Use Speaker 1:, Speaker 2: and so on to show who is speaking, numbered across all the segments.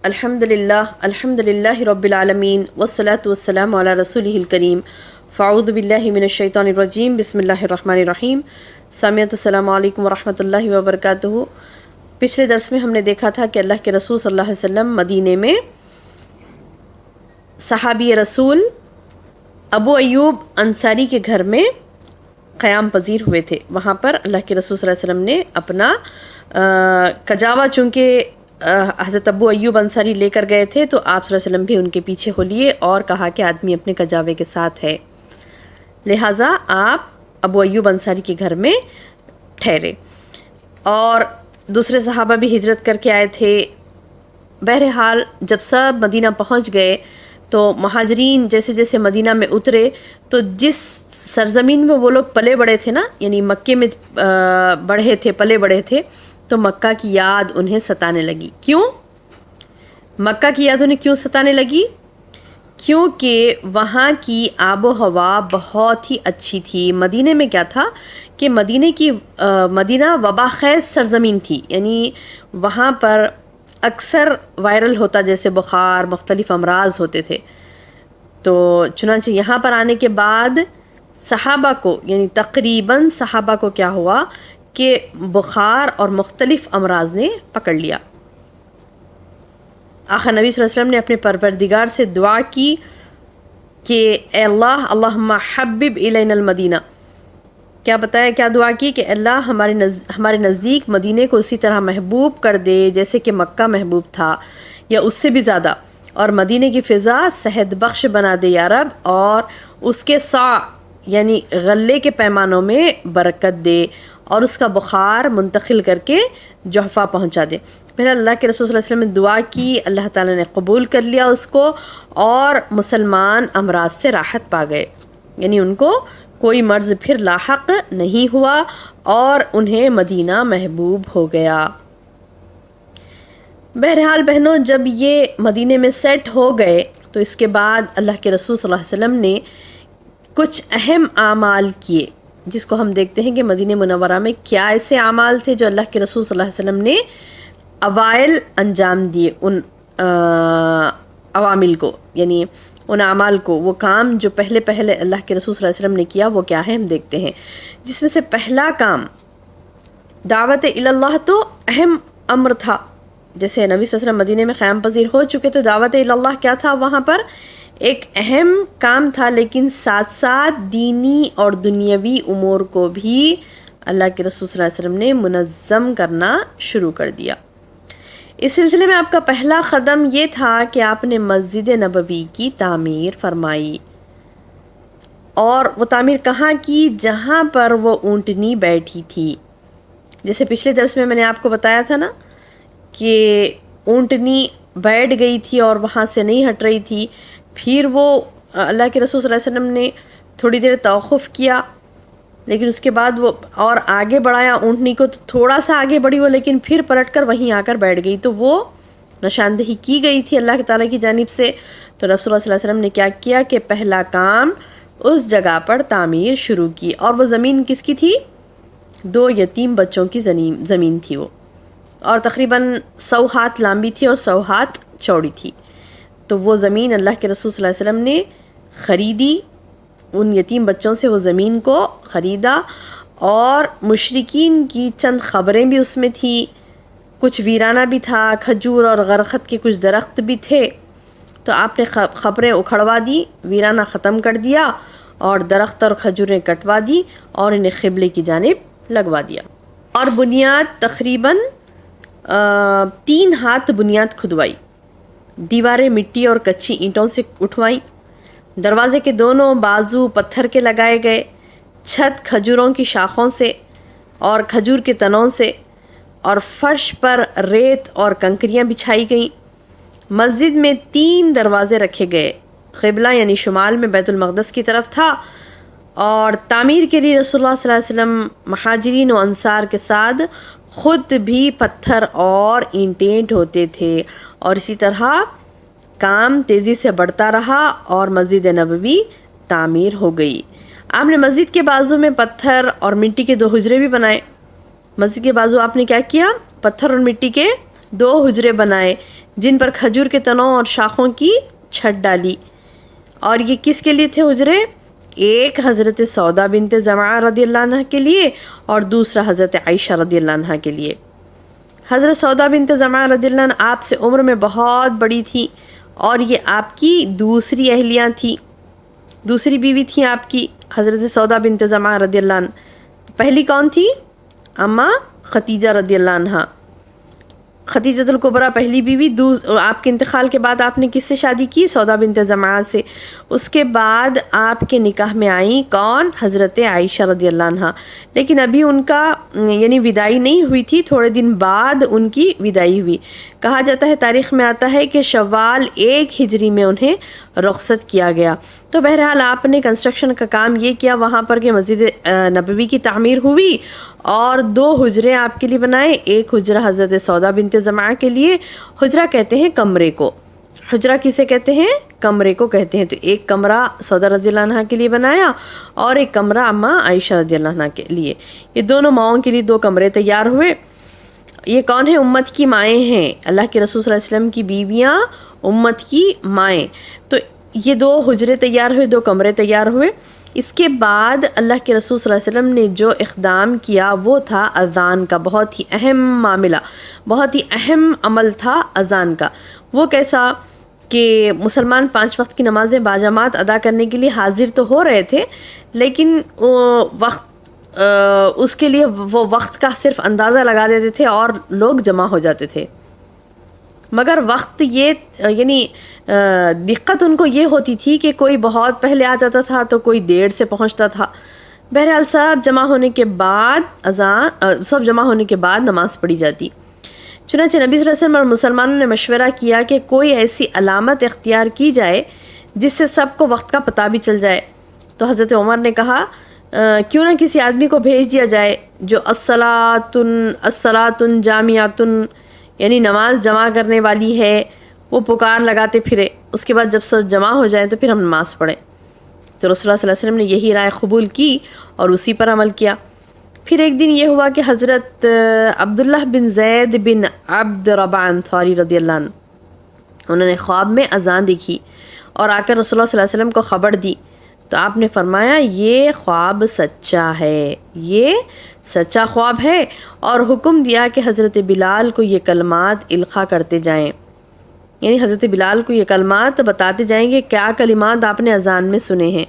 Speaker 1: الحمدللہ رب العالمین والصلاة والسلام علی رسولہ الکریم فاعوذ باللہ من الشیطان الرجیم بسم اللہ الرحمن الرحیم. سامعین السلام علیکم ورحمۃ اللہ وبرکاتہ. پچھلے درس میں ہم نے دیکھا تھا کہ اللہ کے رسول صلی اللہ علیہ وسلم مدینے میں صحابی رسول ابو ایوب انصاری کے گھر میں قیام پذیر ہوئے تھے. وہاں پر اللہ کے رسول صلی اللہ علیہ وسلم نے اپنا کجاوا چونکہ حضرت ابو ایوب انصاری لے کر گئے تھے تو آپ صلی اللہ علیہ وسلم بھی ان کے پیچھے ہو لیے اور کہا کہ آدمی اپنے کجاوے کے ساتھ ہے، لہٰذا آپ ابو ایوب انصاری کے گھر میں ٹھہرے. اور دوسرے صحابہ بھی ہجرت کر کے آئے تھے. بہرحال جب سب مدینہ پہنچ گئے تو مہاجرین جیسے جیسے مدینہ میں اترے تو جس سرزمین میں وہ لوگ پلے بڑے تھے نا، یعنی مکے میں پلے بڑے تھے، تو مکہ کی یاد انہیں ستانے لگی. کیوں مکہ کی یاد انہیں کیوں ستانے لگی؟ کیونکہ وہاں کی آب و ہوا بہت ہی اچھی تھی. مدینے میں کیا تھا کہ مدینہ وبا خیز سرزمین تھی، یعنی وہاں پر اکثر وائرل ہوتا، جیسے بخار، مختلف امراض ہوتے تھے. تو چنانچہ یہاں پر آنے کے بعد صحابہ کو، یعنی تقریباً صحابہ کو کیا ہوا کہ بخار اور مختلف امراض نے پکڑ لیا. آخر نبی صلی اللہ علیہ وسلم نے اپنے پروردگار سے دعا کی کہ اے اللہ، اللہم حبب الینا المدینہ. کیا بتایا، کیا دعا کی کہ اللہ ہمارے نزدیک مدینے کو اسی طرح محبوب کر دے جیسے کہ مکہ محبوب تھا یا اس سے بھی زیادہ، اور مدینے کی فضا صحت بخش بنا دے یا رب، اور اس کے صاع یعنی غلے کے پیمانوں میں برکت دے، اور اس کا بخار منتقل کر کے جحفہ پہنچا دے. پھر اللہ کے رسول صلی اللہ علیہ وسلم نے دعا کی، اللہ تعالیٰ نے قبول کر لیا اس کو، اور مسلمان امراض سے راحت پا گئے، یعنی ان کو کوئی مرض پھر لاحق نہیں ہوا اور انہیں مدینہ محبوب ہو گیا. بہرحال بہنوں، جب یہ مدینے میں سیٹ ہو گئے تو اس کے بعد اللہ کے رسول صلی اللہ علیہ وسلم نے کچھ اہم اعمال کیے، جس کو ہم دیکھتے ہیں کہ مدینہ منورہ میں کیا ایسے اعمال تھے جو اللہ کے رسول صلی اللہ علیہ وسلم نے اوائل انجام دیے. ان عوامل کو، یعنی ان اعمال کو، وہ کام جو پہلے اللہ کے رسول صلی اللہ علیہ وسلم نے کیا، وہ کیا ہے ہم دیکھتے ہیں. جس میں سے پہلا کام دعوت اللہ تو اہم امر تھا. جیسے نبی صلی اللہ علیہ وسلم مدینے میں قیام پذیر ہو چکے تو دعوت اللہ کیا تھا، وہاں پر ایک اہم کام تھا، لیکن ساتھ ساتھ دینی اور دنیاوی امور کو بھی اللہ کے رسول صلی اللہ علیہ وسلم نے منظم کرنا شروع کر دیا. اس سلسلے میں آپ کا پہلا قدم یہ تھا کہ آپ نے مسجد نبوی کی تعمیر فرمائی. اور وہ تعمیر کہاں کی؟ جہاں پر وہ اونٹنی بیٹھی تھی. جیسے پچھلے درس میں نے آپ کو بتایا تھا نا کہ اونٹنی بیٹھ گئی تھی اور وہاں سے نہیں ہٹ رہی تھی. پھر وہ اللہ کے رسول صلی اللہ علیہ وسلم نے تھوڑی دیر توقف کیا، لیکن اس کے بعد وہ اور آگے بڑھایا اونٹنی کو، تو تھوڑا سا آگے بڑھی وہ، لیکن پھر پلٹ کر وہیں آ کر بیٹھ گئی. تو وہ نشاندہی کی گئی تھی اللہ تعالیٰ کی جانب سے. تو رسول اللہ صلی اللہ علیہ وسلم نے کیا کیا کہ پہلا کام اس جگہ پر تعمیر شروع کی. اور وہ زمین کس کی تھی؟ 2 یتیم بچوں کی زمین تھی وہ، اور تقریباً 100 ہاتھ لمبی تھی اور 100 ہاتھ چوڑی تھی. تو وہ زمین اللہ کے رسول صلی اللہ علیہ وسلم نے خریدی، ان یتیم بچوں سے وہ زمین کو خریدا. اور مشرکین کی چند خبریں بھی اس میں تھی، کچھ ویرانہ بھی تھا، کھجور اور غرخت کے کچھ درخت بھی تھے. تو آپ نے خبریں اکھڑوا دی، ویرانہ ختم کر دیا، اور درخت اور کھجوریں کٹوا دی اور انہیں قبلے کی جانب لگوا دیا. اور بنیاد تقریباً 3 ہاتھ بنیاد کھدوائی، دیواریں مٹی اور کچی اینٹوں سے اٹھوائیں، دروازے کے دونوں بازو پتھر کے لگائے گئے، چھت کھجوروں کی شاخوں سے اور کھجور کے تنوں سے، اور فرش پر ریت اور کنکریاں بچھائی گئیں. مسجد میں 3 دروازے رکھے گئے، قبلہ یعنی شمال میں بیت المقدس کی طرف تھا. اور تعمیر کے لیے رسول اللہ صلی اللہ علیہ وسلم مہاجرین و انصار کے ساتھ خود بھی پتھر اور اینٹیں ڈھوتے تھے. اور اسی طرح کام تیزی سے بڑھتا رہا اور مسجد نبوی تعمیر ہو گئی. آپ نے مسجد کے بازو میں پتھر اور مٹی کے 2 حجرے بھی بنائے. مسجد کے بازو آپ نے کیا کیا؟ پتھر اور مٹی کے 2 حجرے بنائے، جن پر کھجور کے تنوں اور شاخوں کی چھت ڈالی. اور یہ کس کے لیے تھے حجرے؟ ایک حضرت سودا بنت زمعہ رضی اللہ عنہ کے لیے اور دوسرا حضرت عائشہ رضی اللہ عنہ کے لیے. حضرت سودا بنت زمعہ رضی اللہ عنہ آپ سے عمر میں بہت بڑی تھی اور یہ آپ کی دوسری اہلیہ تھی، دوسری بیوی تھی آپ کی حضرت سودا بنت زمعہ رضی اللہ عنہ. پہلی کون تھی؟ اماں خدیجہ رضی اللہ عنہ، خدیجۃ الکبریٰ پہلی بیوی. آپ کے انتقال کے بعد آپ نے کس سے شادی کی؟ سودا بنت زمعہ سے. اس کے بعد آپ کے نکاح میں آئیں کون؟ حضرت عائشہ رضی اللہ عنہ. لیکن ابھی ان کا یعنی وداعی نہیں ہوئی تھی، تھوڑے دن بعد ان کی وداعی ہوئی. کہا جاتا ہے، تاریخ میں آتا ہے کہ شوال 1 ہجری میں انہیں رخصت کیا گیا. تو بہرحال آپ نے کنسٹرکشن کا کام یہ کیا وہاں پر کہ مسجد نبوی کی تعمیر ہوئی اور 2 حجرے آپ کے لیے بنائے. ایک حجرہ حضرت سودا بنت زمعہ کے لیے، حجرہ کہتے ہیں کمرے کو. حجرہ کسے کہتے ہیں؟ کمرے کو کہتے ہیں. تو ایک کمرہ سودا رضی اللہ عنہ کے لیے بنایا اور ایک کمرہ اماں عائشہ رضی اللہ عنہ کے لیے. یہ دونوں ماؤں کے لیے 2 کمرے تیار ہوئے. یہ کون ہیں؟ امت کی مائیں ہیں. اللہ کے رسول صلی اللہ علیہ وسلم کی بیویاں امت کی مائیں. تو یہ 2 حجرے تیار ہوئے، 2 کمرے تیار ہوئے. اس کے بعد اللہ کے رسول صلی اللہ علیہ وسلم نے جو اقدام کیا وہ تھا اذان کا. بہت ہی اہم معاملہ، بہت ہی اہم عمل تھا اذان کا. وہ کیسا کہ مسلمان 5 وقت کی نمازیں باجماعت ادا کرنے کے لیے حاضر تو ہو رہے تھے، لیکن اس کے لیے وہ وقت کا صرف اندازہ لگا دیتے تھے اور لوگ جمع ہو جاتے تھے. مگر وقت یہ یعنی دقت ان کو یہ ہوتی تھی کہ کوئی بہت پہلے آ جاتا تھا تو کوئی دیر سے پہنچتا تھا. بہرحال سب جمع ہونے کے بعد نماز پڑھی جاتی. چنانچہ نبی صلی اللہ علیہ وسلم اور مسلمانوں نے مشورہ کیا کہ کوئی ایسی علامت اختیار کی جائے جس سے سب کو وقت کا پتہ بھی چل جائے. تو حضرت عمر نے کہا کیوں نہ کسی آدمی کو بھیج دیا جائے جو الصلاۃ جامعۃ یعنی نماز جمع کرنے والی ہے، وہ پکار لگاتے پھرے. اس کے بعد جب سب جمع ہو جائیں تو پھر ہم نماز پڑھیں. تو رسول اللہ صلی اللہ علیہ وسلم نے یہی رائے قبول کی اور اسی پر عمل کیا. پھر ایک دن یہ ہوا کہ حضرت عبداللہ بن زید بن عبد ربع انصاری رضی اللہ عنہ انہوں نے خواب میں اذان دیکھی اور آ کر رسول اللہ صلی اللہ علیہ وسلم کو خبر دی. تو آپ نے فرمایا یہ خواب سچا ہے، یہ سچا خواب ہے، اور حکم دیا کہ حضرت بلال کو یہ کلمات القاء کرتے جائیں. یعنی حضرت بلال کو یہ کلمات بتاتے جائیں گے کیا کلمات آپ نے اذان میں سنے ہیں،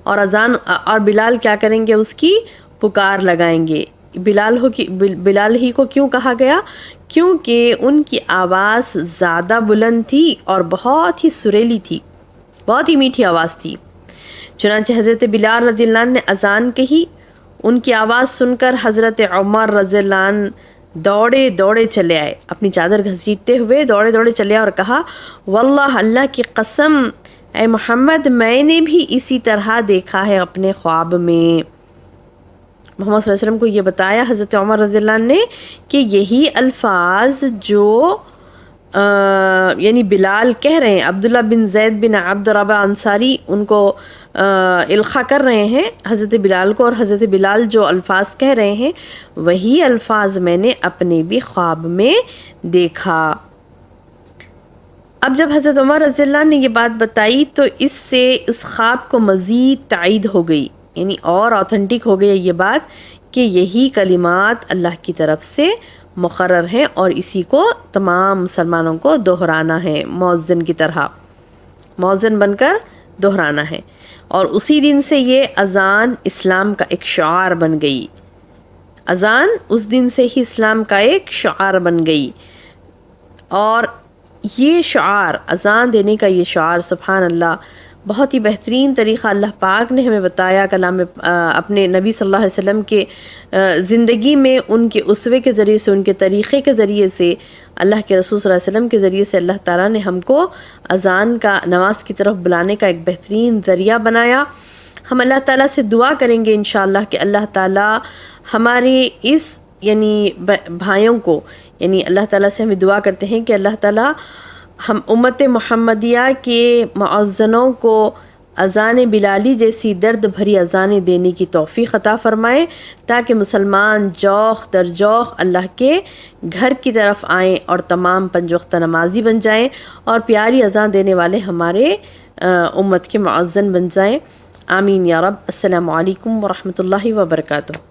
Speaker 1: اور بلال کیا کریں گے؟ اس کی پکار لگائیں گے. بلال ہی کو کیوں کہا گیا؟ کیونکہ ان کی آواز زیادہ بلند تھی اور بہت ہی سریلی تھی، بہت ہی میٹھی آواز تھی. چنانچہ حضرت بلال رضی اللہ عنہ نے اذان کہی. ان کی آواز سن کر حضرت عمر رضی اللہ عنہ دوڑے دوڑے چلے آئے، اپنی چادر گھسیٹتے ہوئے دوڑے دوڑے چلے آئے اور کہا واللہ اللہ کی قسم اے محمد میں نے بھی اسی طرح دیکھا ہے اپنے خواب میں. محمد صلی اللہ علیہ وسلم کو یہ بتایا حضرت عمر رضی اللہ عنہ نے کہ یہی الفاظ جو یعنی بلال کہہ رہے ہیں، عبداللہ بن زید بن عبد ربع انصاری ان کو القاء کر رہے ہیں حضرت بلال کو، اور حضرت بلال جو الفاظ کہہ رہے ہیں وہی الفاظ میں نے اپنے بھی خواب میں دیکھا. اب جب حضرت عمر رضی اللہ عنہ نے یہ بات بتائی تو اس سے اس خواب کو مزید تائید ہو گئی، یعنی اور آتھنٹک ہو گئی یہ بات کہ یہی کلمات اللہ کی طرف سے مقرر ہیں اور اسی کو تمام مسلمانوں کو دہرانا ہے، مؤذن کی طرح مؤذن بن کر دہرانا ہے. اور اسی دن سے یہ اذان اسلام کا ایک شعار بن گئی. اذان اس دن سے ہی اسلام کا ایک شعار بن گئی. اور یہ شعار، اذان دینے کا یہ شعار، سبحان اللہ، بہت ہی بہترین طریقہ اللہ پاک نے ہمیں بتایا کلام میں، اپنے نبی صلی اللہ علیہ وسلم کے زندگی میں ان کے اسوے کے ذریعے سے، ان کے طریقے کے ذریعے سے، اللہ کے رسول صلی اللہ علیہ وسلم کے ذریعے سے اللہ تعالیٰ نے ہم کو اذان کا، نماز کی طرف بلانے کا ایک بہترین ذریعہ بنایا. ہم اللہ تعالیٰ سے دعا کریں گے انشاءاللہ کہ اللہ تعالیٰ ہمارے اس یعنی بھائیوں کو، یعنی اللہ تعالیٰ سے ہمیں دعا کرتے ہیں کہ اللہ تعالیٰ ہم امت محمدیہ کے مؤذنوں کو اذان بلالی جیسی درد بھری اذانیں دینے کی توفیق عطا فرمائے، تاکہ مسلمان جوخ در جوخ اللہ کے گھر کی طرف آئیں اور تمام 5 وقتہ نمازی بن جائیں اور پیاری اذان دینے والے ہمارے امت کے معزن بن جائیں۔ آمین یا رب۔ السلام علیکم ورحمۃ اللہ وبرکاتہ۔